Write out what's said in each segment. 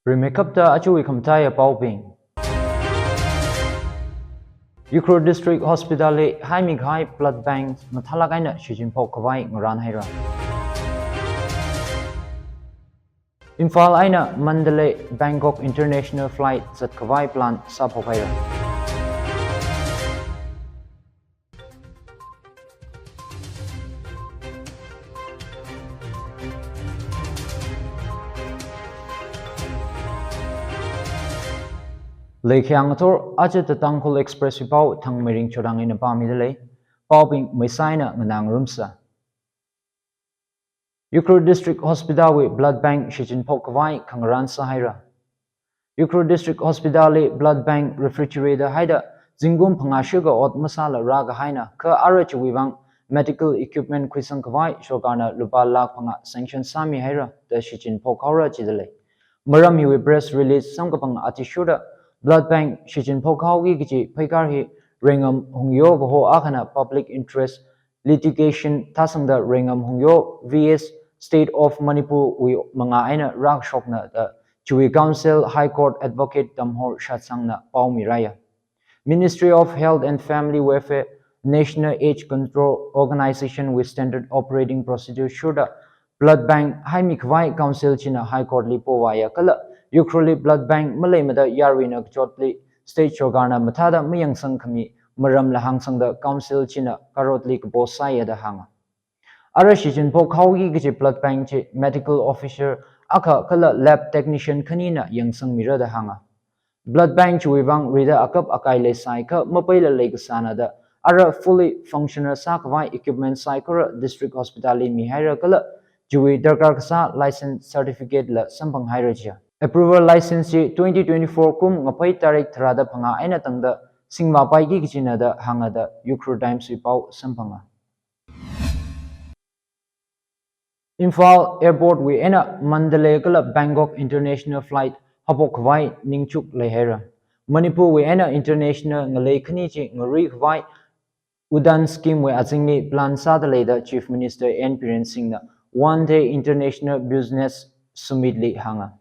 Remakeup achui khamthai pauping. Ukraine District Hospital Haimik High Blood Bank Mathalagaina Shijinpok Kawai Ngaran Haira. Imphal Aina Mandalay Bangkok International Flight Zat Kawai Plan Sapophaira. Lekhyang ator aje Tangkhul Express pau Thangmeiring Chodang in Pami delay, Pauping Mesaina Nganang Rumsa. Ukraine District Hospital with Blood Bank Shijin Pokawai Kangaran Sahira. Ukraine District Hospital Blood Bank Refrigerator Haida Zingum Pangashuga Ot Masala Raga Haina Ka Arach Wivang Medical Equipment Kwisang Kawai Shogana Lupala Panga Sanction Sami Haira the Shijin Pokara Chidele. Marami with press release Sankapang Atishuda Blood Bank Shijin Pokawi Giji Paikarhi Ringam Hungyo Goho Akana Public Interest Litigation Tasangda Ringam Hungyo vs State of Manipur we Manga Aina Rak Shokna the Chui Council High Court Advocate Damhor Shatsangna Pau Miraya. Ministry of Health and Family Welfare National Age Control Organization with Standard Operating Procedure Shuda Blood Bank Haimikwai Council China High Court Lipo Waya Kala Ukraine Blood Bank Malay Mada Yarwina Jotli State Chogana Matada Mayang Sangkami Maram Lahang Sangda Council China Karotlik Bosaya the Hanga. Arashijin Pokawi Giji Blood Bank Medical Officer Aka Kala Lab Technician Kanina Yang Sang Mira the Hanga. Blood Bank Chuivang Rida Akap Akaile Saika Mapela Lake Sanada Ara fully functional Sakavai equipment Saikora District Hospital Mihira Kala Jui Darkarkasa License Certificate La Sampang Hiraja. Approval license 2024 kum ngapai tarik thrada phanga aina tangda singma pai gi kichina da hanga da Ukraine Times pau sampanga. Imphal Airport we ena Mandalay kala Bangkok International Flight hapok vai ningchuk lehera. Manipur we ena International ngalei khani chi ngari vai Udan scheme we azingni plan sadale da Chief Minister N. Piren Singh na one-day international business summit li hanga.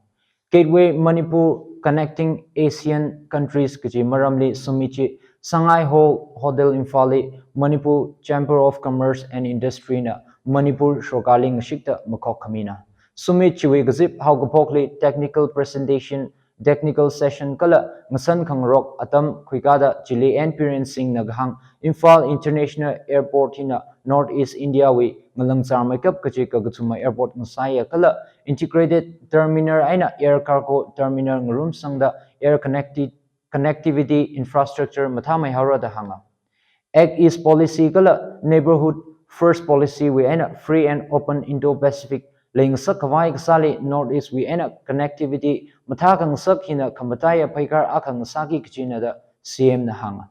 Gateway Manipur connecting Asian countries Kaji Maramli Sumichi Shanghai Hall Hotel Imphali Manipur Chamber of Commerce and Industry na Manipur Shokaling Shikta Makok Kamina Sumit Chiwi Gazip Haugapokli technical presentation technical session kala ngasan khangrok atam khuikada Chile and Piren Singh naghang Imphal International Airport hina Northeast India we ngalangchar makeup kachi kagachuma airport ngasaya kala integrated terminal aina air cargo terminal ngrum sangda air connectivity infrastructure mathamai hara da hanga Act East policy kala neighborhood first policy we aina free and open Indo-Pacific Ling Sakawai Ksali Northeast we ena connectivity Matakang Sakhina Kambataya Paikar Akang Saki Kchina da CM na hanga.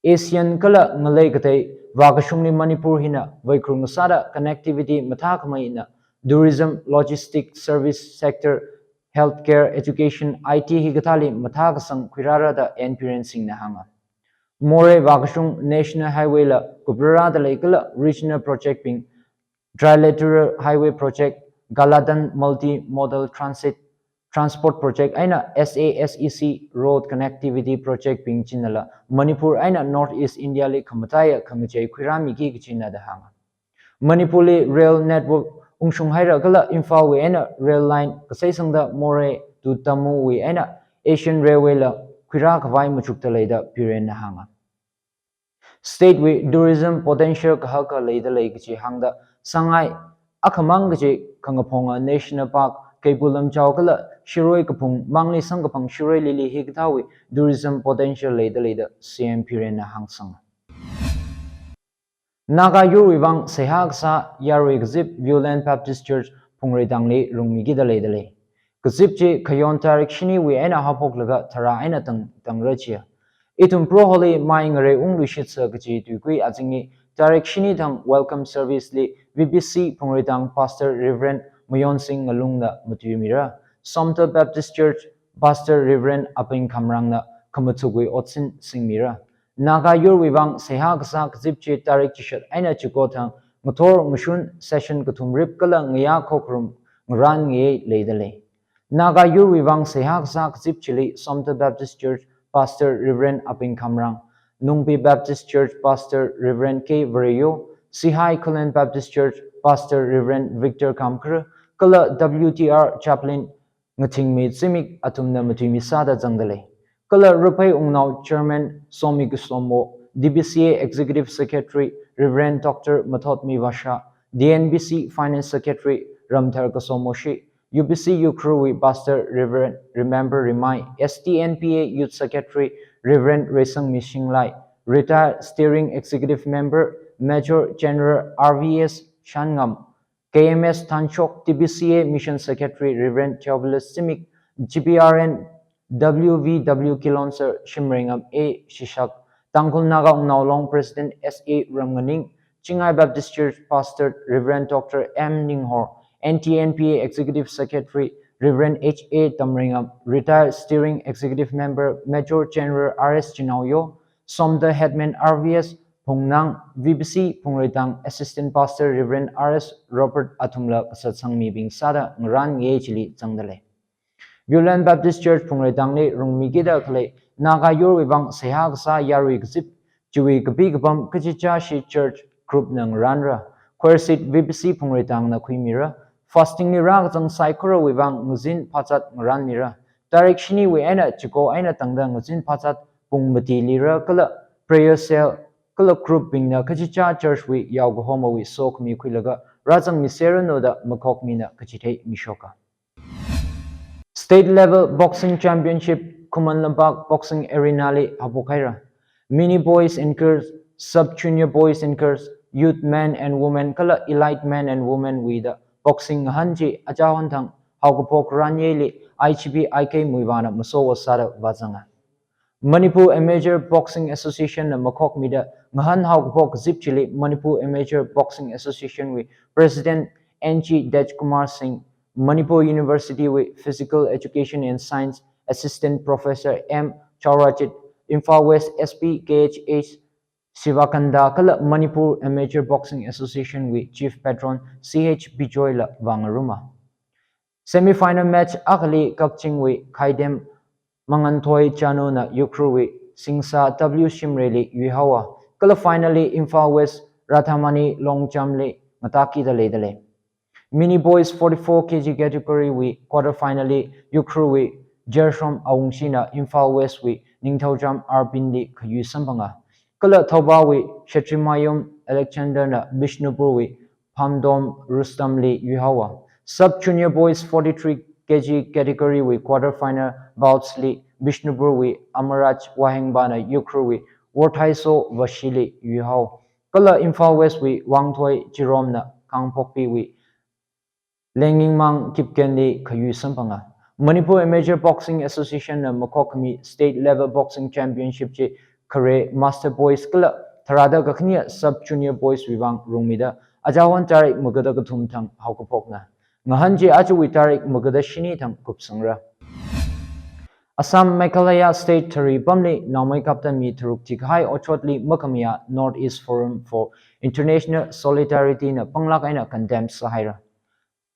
Asian Kala Malay Kate Vakashungni Manipur Hina Vaikrung Sada connectivity Matakamaina tourism logistics service sector healthcare education IT Higatali Matakasang Kwirara da experiencing na hanga. More Vakashung National Highway la Kubrara da Laikala regional project being Trilateral Highway Project, Galadan Multi-Modal Transport Project, aina SASEC Road Connectivity Project Ping Chinala, Manipur aina Northeast India li Kamataya Kamajay Kwirami Gi China da hanga. Manipur Rail Network Ungshung Haira Gala Imphal we aina rail line Kasaisangda More to Tamu we aina Asian Railway la Kwira Kawai Machukta Leda Piren na hanga. State with tourism potential kahaka Leda Lake Hangda Shanghai Akamang Kangaponga National Park Kepulam Chowkala Shiroi Kapung Mangli Sangapang Shiroi Lili Higtawi tourism potential later CM Pirena Hangsang Naga Yurivang Sehagsa Yarwi Gzip Violent Baptist Church Pungredangli Rungmigida Ladele Gzipji Kayon Tarik Shini we ena Hapoklaga Tara Ena Tangrachia Itum Pro Holy Maingare Unglishitsa Gaji Dugui Azingi Tarik Shini Tang Welcome Service Li VBC Pungredang Pastor Reverend Mayon Singh Ngalungna Mutumira Somta Baptist Church Pastor Reverend Aping Kamrangna Kamatsugui Otsin Singmira Naga Yurwivang Sehagsa Zipchi Tarik Chishat Aina Chukotang Motor Mushun Session Kutum Rip Kala Ngaya Kokrum Ngran Nge Ladele Naga Yurwivang Sehak Sak Zip Chili, Somta Baptist Church, Pastor Reverend Aping Kamrang, Nungpi Baptist Church, Pastor Reverend K. Vareyo, Sihai Kulen Baptist Church, Pastor Reverend Victor Kamkar, Kala WTR Chaplain Ngating Meet Simik Atumna Matimi Sada Zangale, Kala Rupai Ungnau Chairman Somi Gusomo, DBCA Executive Secretary Reverend Dr. Mathotmi Vasha, DNBC Finance Secretary Ramthar Kasomoshi, UBC Ukruwi Pastor Reverend Remember Remai, STNPA Youth Secretary Reverend Resang Mishinglai, Retired Steering Executive Member Major General RVS Shangam, KMS Tanchok, TBCA Mission Secretary Reverend Theophilus Simic, GPRN WVW Kilonser Shimringam A. Shishak, Tangkhul Naga Naulong President S.A. Ramganing, Chingai Baptist Church Pastor Reverend Dr. M. Ninghor, NTNPA Executive Secretary Reverend H.A. Tamringam, Retired Steering Executive Member Major General R.S. Chinauyo, Somda Headman RVS Pungnang, VBC Pungretang, Assistant Pastor Reverend R.S. Robert Atumla Satsangmi Bing Sada Ngran Ngechili Zangdale. Violent Baptist Church Pungretang le Rungmigida Clay, Naga Yorwivang Sehag Sa Yari Zip, Chewi Kabigabam Kachicha Shi Church Group Nang Ranra, Quersit VBC Pungretang na Quimira, Fasting ni Rag Zang Saikura Wivang Muzin Patsat Ran Mira, Directioni we ena Chiko Aina Tangda Muzin Patsat Pungmati Lira Kala, Prayer Cell, Kala Group Bing na Kachicha Church we Yago Homo we Sok Mi Quilaga, Razang Misera no da Makok Mina Kachite Mishoka. State Level Boxing Championship Kuman Lampak Boxing Arena li Hapukaira, Mini Boys and Girls, Sub-Junior Boys and Girls, Youth Men and Women, Kala Elite Men and Women with Boxing Hanji Ajawan Thang, Haukapok Ranyeli, ICB IK Muivana, Maso Wasada Vazanga. Manipur Amateur Boxing Association na Makok Mida, Ngahan Haukapok Zipchili, Manipur Amateur Boxing Association with President NG Dejkumar Singh, Manipur University with Physical Education and Science Assistant Professor M. Chaurachit, Imphal West SP KHH Sivakanda, Kala Manipur Amateur Boxing Association with Chief Patron CH Bijoyla Vangaruma. Semi-final match Akali Kakching with Kaidem Manganthoi Chano na Yukru with Singsa W Shimreli Yuhawa. Kala finally Imphal West Rathamani Longchamle Mataki Dale. Mini Boys 44 kg category we quarter finally Yukru we Jershom Aungshina Imphal West we Ningthaujam Arbindi Khayu Sampanga. Kala Thoba we Shetrimayum Alexander na Bishnupur we Pamdom Rustamli Yuhawa. Sub Junior Boys 43 kg category we quarter final bouts li Bishnupur we Amaraj Wahengbana Yukru we Warthaiso Vashili Yuhao. Kala Imphal West we Wangthoi Jerome na Kangpokpi we Lenging Mang Kipkendi Khayu Sampanga. Manipur Amateur Boxing Association na Makokami State Level Boxing Championship che Kare Master Boys Kala Tharada Gakhnia Sub Junior Boys Vivang Rungmida Ajawan Tarik Mugada Gathum Thang Haukapokna Ngahanji Ajuwi Tarik Mugada Shini Thang Kupsangra. Assam Meghalaya State Thari Bamli Naumai Kaptan Mi Thuruk Tikhai Ochotli Makamia Northeast Forum for International Solidarity na Panglak Aina Condemned Sahira.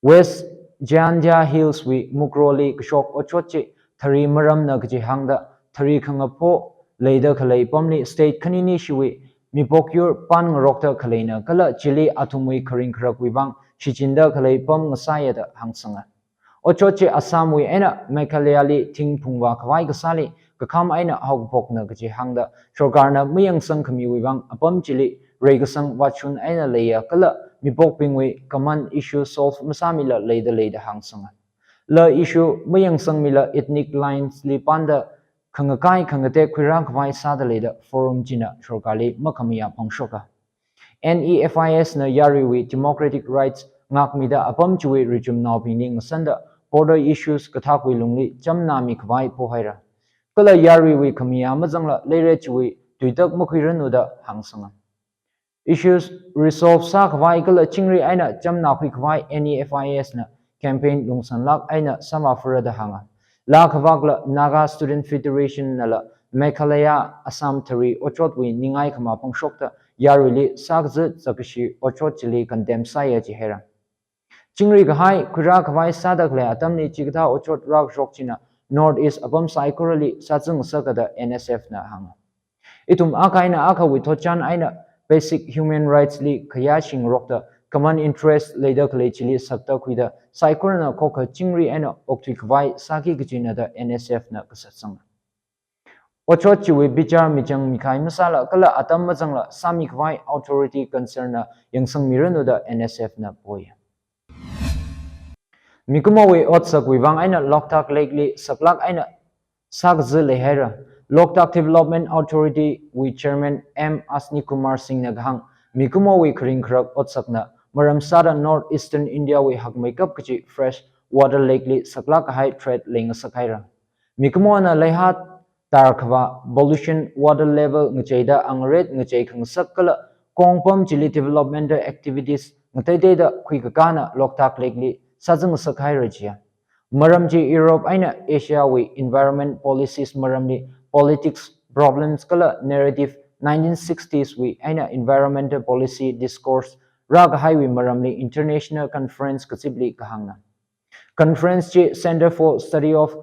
West Jandia Hills we Mukroli Kshok Ochoche Thari Maram na Kjihangda Thari Kangapo Leida Kalei Pomni State Kanini Shiwi Mipokyur Pan Rokta Kaleina Kala Chili Atumui Karin Krak Wibang Shichinda Kalei Pom Ngasaya Hangsanga. Ochoche Assam we ena Mekhalayali Ting Pungwa Kawai Kasali Kakam Aina Hogpok na Kjihangda Shogarna Muyang Sang Kami Wibang Apam Chili Regasang Wachun Aina Leia Kala Mipok Pingwe common issue solve Masamila Leida Hangsanga. La issue Muyang Sang Mila ethnic lines li panda Kangakai Kangate Quirank Vai Sada Leda Forum Jina Shokali Makamia Pangshoka. NEFIS na Yariwi Democratic Rights Ngakmida Apam Chui Rijum Naupini Sanda border issues Katakwi Lungli Jamnami Kwai Pohaira. Kala Yariwi Kamia Mazangla Lere Chui Tuitak Mukiranuda Hangsanga. Issues resolve Sak Vaikala Chingri Aina Jamna Quikwai NEFIS na campaign Lungsan Lak Aina Samafura da Hanga. Lak Vagla Naga Student Federation Nala Meghalaya Assam Thari Ochotwi Ningai Kama Pongshokta Yarili Sakzit Zakashi Ochotili Condemn Saya Jihera. Chingri Kahai, Kura Kawai Sadakle, Atamni Chigta Ochot Rak Shokchina, Northeast Apam Saikurali, Satsung Sakada, NSF na hanga. Itum Akaina Aka with Tochan Aina, basic human rights li Kayashing Rokta, common interest later Kalechili Sakta Kuida, Saikurana Koka Chingri and Oktikvai, Saki Gijina, the NSF na Kasatsanga. Ochochi we bichar michang mikai masala kala atam mazangla samikvai authority concern yangsang mirano da NSF na boy. Mikuma we otsak wivang aina loktak lately saklak aina sakze lehera Loktak Development Authority we Chairman M. Asni Kumar Singh naghang Mikuma we kring krak otsakna maram sada northeastern India we hak makeup kachi fresh water lately saklak high threat ling sakaira. Mikuma na lehat Tarkwa, pollution water level ngachayda ang red ngachay kang sakala kongpam chili development activities ngatay da kuikakana loktak lately sajang sakay rajya. Maramji Europe aina Asia we environment policies maramni politics problems kala narrative 1960s we aina environmental policy discourse rag highway maramni international conference kasibli kahangna. Conference chi Center for Study of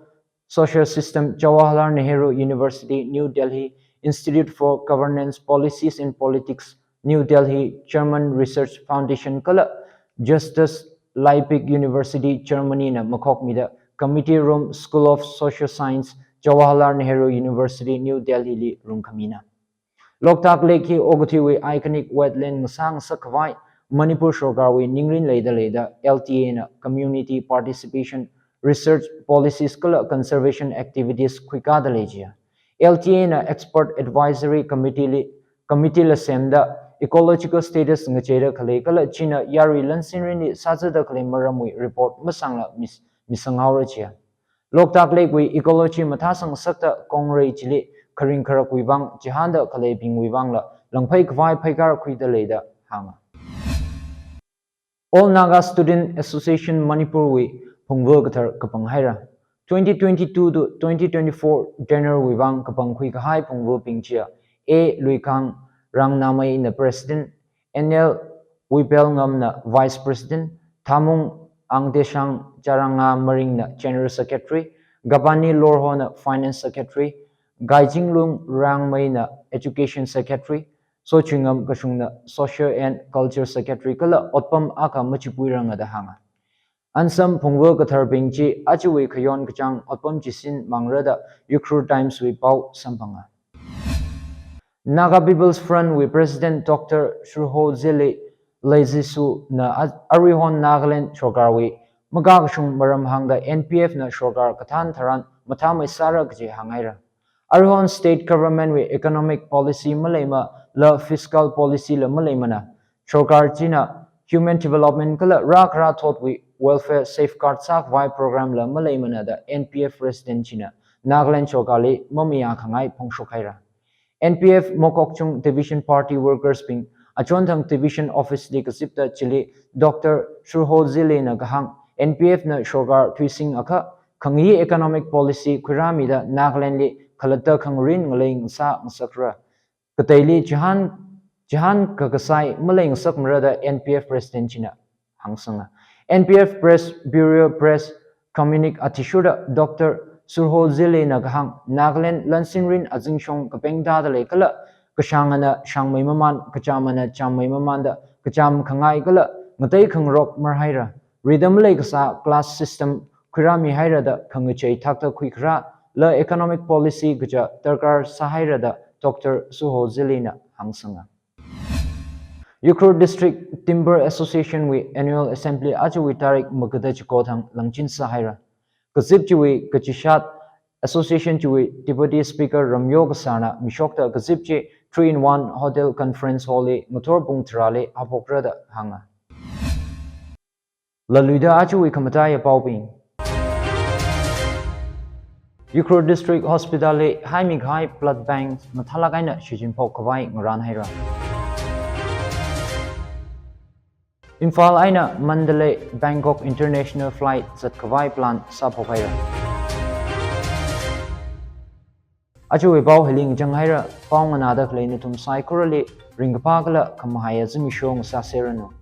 Social System, Jawaharlal Nehru University, New Delhi, Institute for Governance, Policies and Politics, New Delhi, German Research Foundation, Kala, Justice Leipzig University, Germany, na Makok Mida, Committee Room, School of Social Science, Jawaharlal Nehru University, New Delhi, Li Room Kamina. Loktak Lake, Ogutiwi, iconic wetland, Sang Sakawai, Manipur Shogarwi, Ningrin Leda, LTA, na Community Participation, Research Policies Conservation Activities Kwikada Legia. LTA na Expert Advisory Committee la Semda Ecological Status Ngacheda Kale Kala China Yari Lansinrini Sajada Kale Maramwi Report Masangla Misanghawrachia. Loktak Lake we Ecology Matasang Sakta Kongre Chili Karing Karakwivang Jihanda Kale Ping Wivangla Langpai Kwai Paikar Kwida Leda Hanga. All Naga Student Association Manipur we Pungvagatar Kapanghaira 2022 to 2024 January Wivang Kapang Kwikahai Pungvu Pingchia A. Luikang Rang Namai na President NL Wipelngam na Vice President Thamung Angdeshang Jaranga Maring na General Secretary Gabani Lorho na Finance Secretary Gaijinglung Rangmai na Education Secretary Sochingam Kashung na Social and Culture Secretary Kala Otpam Aka Machipuiranga da Hanga Ansam Pungwa Kathar Bingchi Achuwe Kayon Kachang Otpam Jisin Mangrada Ukraine Times we Pau Sampanga. Naga People's Front with President Dr. Shurho Zele Lezisu na Arihon Nagaland Shogarwi Magagashung Maram Hangda NPF na Shogar Katan Taran Matamay Sara Gaji Hangaira. Arihon State Government with Economic Policy Malema La Fiscal Policy La Malemana Shogar China Human Development Kala Rakra Thought we Welfare Safeguard Sak Vai Program La Malaymana the NPF Resident China Nagaland Chokali Mamiya Kangai Pongshokaira NPF Mokokchung Division Party Workers Ping Achontang Division Office Li Kasipta Chili Dr. Shurho Zile na Gahang NPF na Shogar Twising Aka Kangi Economic Policy Kuramida Nagaland Li Kalata Kangrin Ngaling Sa Sakra Kataili Jahan Kakasai Malayang Sakmrada NPF President China Hangsanga NPF Press Bureau Press Communic Atishura Dr. Surho Zile Naghang Nagaland Lansingrin Azingshong Kapengda the Lekala Kashangana Shangmai Maman Kachamana Chamai Mamanda Kacham Kangai Gala Matay Kang Rock Marhaira Rhythm Lakesa Class System Kurami Haira the Kanguche Takta Kwikra La Economic Policy Gaja Tarkar Sahaira the Dr. Suho Zilina Hangsanga. Ukraine District Timber Association we Annual Assembly Achawi Tarik Magada Chikothang Langchin Sahira. Kazip Chui Kachishat Association Chui Deputy Speaker Ramyog Sana Mishokta Kazipchi 3-in-1 Hotel Conference Hall Motor Bungtrale Apokrada Hanga. Laluida Achawi Kamataya Pauping. Ukraine District Hospital Haimig High Blood Bank Mathalagaina Shijinpo Kawai Ngaran Hira. Imphal Aina Mandalay Bangkok International Flight Zat Kawai Plan Sapokhaira. Achuwe Pau Hiling Janghaira Pau Manada Klay Nitum Sai Kurali Ringapagala Kamahaya Zimishong Saserano.